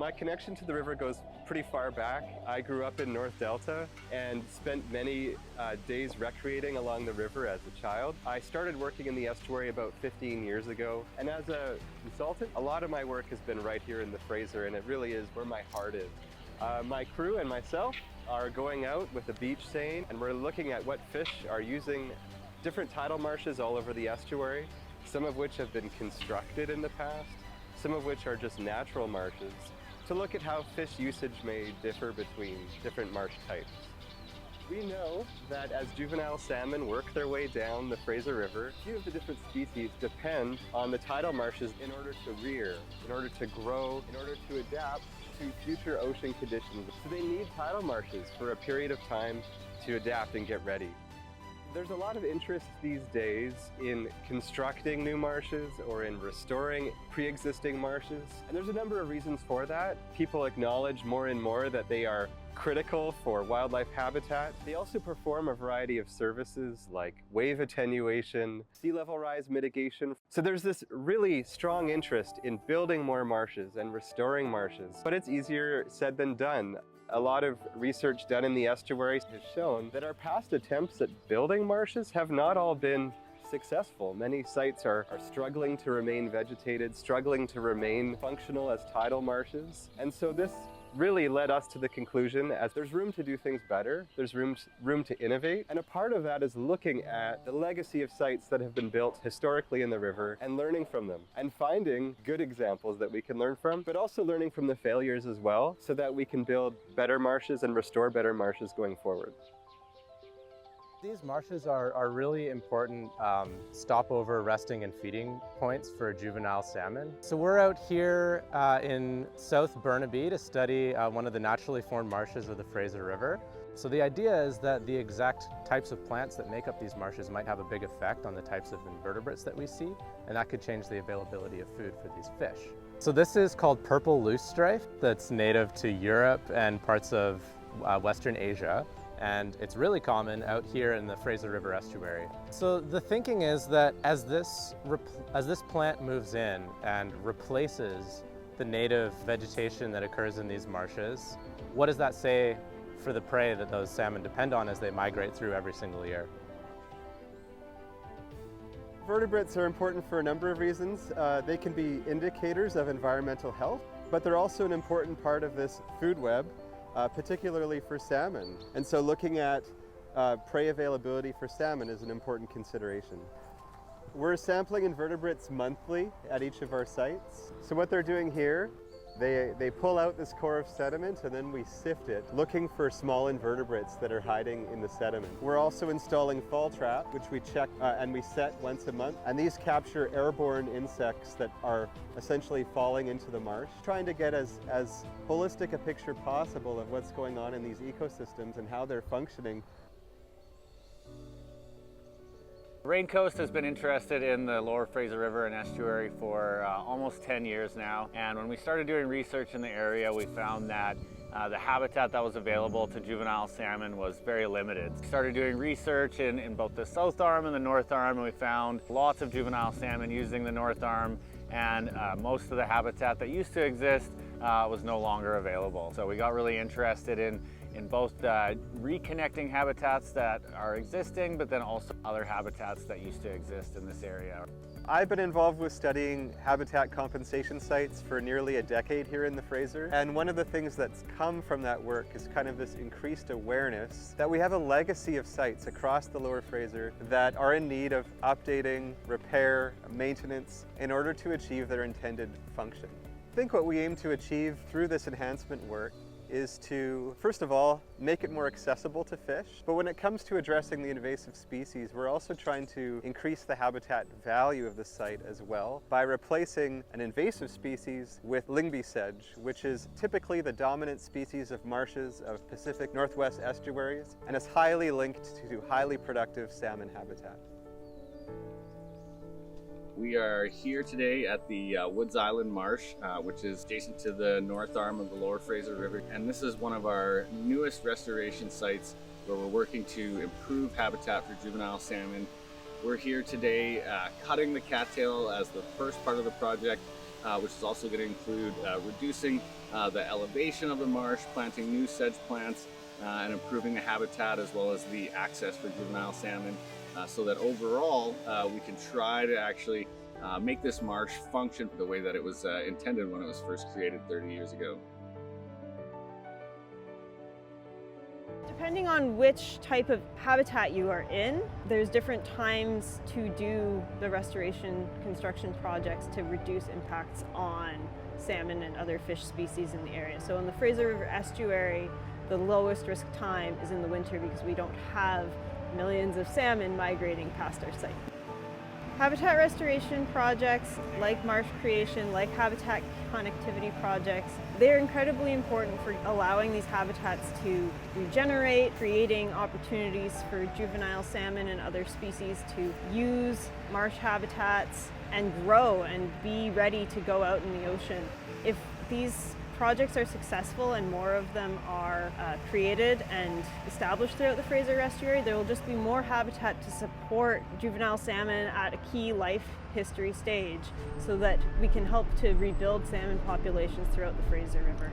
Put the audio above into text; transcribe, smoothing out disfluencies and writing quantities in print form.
My connection to the river goes pretty far back. I grew up in North Delta and spent many days recreating along the river as a child. I started working in the estuary about 15 years ago, and as a consultant, a lot of my work has been right here in the Fraser, and it really is where my heart is. My crew and myself are going out with a beach seine, and we're looking at what fish are using different tidal marshes all over the estuary, some of which have been constructed in the past, some of which are just natural marshes, to look at how fish usage may differ between different marsh types. We know that as juvenile salmon work their way down the Fraser River, a few of the different species depend on the tidal marshes in order to rear, in order to grow, in order to adapt to future ocean conditions. So they need tidal marshes for a period of time to adapt and get ready. There's a lot of interest these days in constructing new marshes or in restoring pre-existing marshes. And there's a number of reasons for that. People acknowledge more and more that they are critical for wildlife habitat. They also perform a variety of services like wave attenuation, sea level rise mitigation. So there's this really strong interest in building more marshes and restoring marshes, but it's easier said than done. A lot of research done in the estuary has shown that our past attempts at building marshes have not all been successful. Many sites are struggling to remain vegetated, struggling to remain functional as tidal marshes. And so this really led us to the conclusion as there's room to do things better, there's room to innovate, and a part of that is looking at the legacy of sites that have been built historically in the river and learning from them and finding good examples that we can learn from, but also learning from the failures as well so that we can build better marshes and restore better marshes going forward. These marshes are really important stopover resting and feeding points for juvenile salmon. So we're out here in South Burnaby to study one of the naturally formed marshes of the Fraser River. So the idea is that the exact types of plants that make up these marshes might have a big effect on the types of invertebrates that we see, and that could change the availability of food for these fish. So this is called purple loosestrife that's native to Europe and parts of Western Asia. And it's really common out here in the Fraser River Estuary. So the thinking is that as this plant moves in and replaces the native vegetation that occurs in these marshes, what does that say for the prey that those salmon depend on as they migrate through every single year? Vertebrates are important for a number of reasons. They can be indicators of environmental health, but they're also an important part of this food web. Particularly for salmon. And so looking at prey availability for salmon is an important consideration. We're sampling invertebrates monthly at each of our sites. So what they're doing here, they pull out this core of sediment and then we sift it, looking for small invertebrates that are hiding in the sediment. We're also installing fall trap, which we check and we set once a month. And these capture airborne insects that are essentially falling into the marsh, trying to get as holistic a picture possible of what's going on in these ecosystems and how they're functioning. Raincoast has been interested in the Lower Fraser River and Estuary for almost 10 years now, and when we started doing research in the area, we found that the habitat that was available to juvenile salmon was very limited. We started doing research in both the south arm and the north arm, and we found lots of juvenile salmon using the north arm, and most of the habitat that used to exist was no longer available. So we got really interested in both reconnecting habitats that are existing, but then also other habitats that used to exist in this area. I've been involved with studying habitat compensation sites for nearly a decade here in the Fraser, and one of the things that's come from that work is kind of this increased awareness that we have a legacy of sites across the Lower Fraser that are in need of updating, repair, maintenance in order to achieve their intended function. I think what we aim to achieve through this enhancement work is to, first of all, make it more accessible to fish. But when it comes to addressing the invasive species, we're also trying to increase the habitat value of the site as well by replacing an invasive species with Lingby sedge, which is typically the dominant species of marshes of Pacific Northwest estuaries and is highly linked to highly productive salmon habitat. We are here today at the Woods Island Marsh, which is adjacent to the north arm of the Lower Fraser River. And this is one of our newest restoration sites where we're working to improve habitat for juvenile salmon. We're here today cutting the cattail as the first part of the project, which is also going to include reducing the elevation of the marsh, planting new sedge plants, and improving the habitat as well as the access for juvenile salmon, so that overall we can try to actually make this marsh function the way that it was intended when it was first created 30 years ago. Depending on which type of habitat you are in, there's different times to do the restoration construction projects to reduce impacts on salmon and other fish species in the area. So in the Fraser River Estuary, the lowest risk time is in the winter because we don't have millions of salmon migrating past our site. Habitat restoration projects like marsh creation, like habitat connectivity projects, they're incredibly important for allowing these habitats to regenerate, creating opportunities for juvenile salmon and other species to use marsh habitats and grow and be ready to go out in the ocean. If these projects are successful and more of them are created and established throughout the Fraser Estuary, there will just be more habitat to support juvenile salmon at a key life history stage so that we can help to rebuild salmon populations throughout the Fraser River.